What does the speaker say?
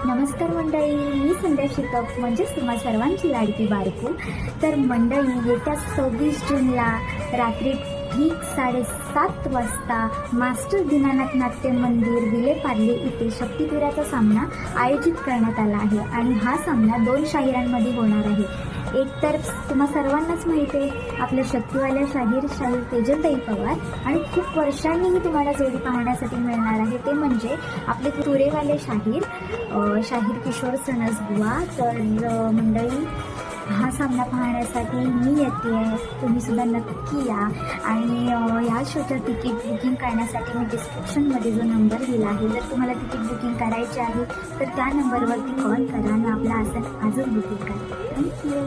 नमस्कार मंडळी, मी संध्या शिकप म्हणजेच तुम्हा सर्वांची लाडकी बारकू. तर मंडळी, येत्या 26 जूनला रात्री ठीक 7:30 वाजता मास्टर दीनानाथ नाट्य मंदिर विलेपार्ले इथे शक्तिवीराचा सामना आयोजित करण्यात आला आहे. आणि हा सामना 2 शाहिरांमध्ये होणार आहे. एक तर तुम्हा सर्वांनाच माहिती आहे आपल्या शक्तिवाल्या शाहीर तेजलताई पवार, आणि खूप वर्षांनी मी तुम्हाला जोडी पाहण्यासाठी मिळणार आहे ते म्हणजे आपले तुरेवाले शाहीर किशोर सणसबुवा. तर मंडळी, हा सामना पाहण्यासाठी मी येते आहे, तुम्ही सुद्धा नक्की या. आणि या शोचं तिकीट बुकिंग करण्यासाठी मी डिस्क्रिप्शनमध्ये जो नंबर दिला आहे, जर तुम्हाला तिकीट बुकिंग करायचे आहे तर त्या नंबरवरती कॉल करा आणि आपलं आसन आजच बुकिंग करा. थँक्यू.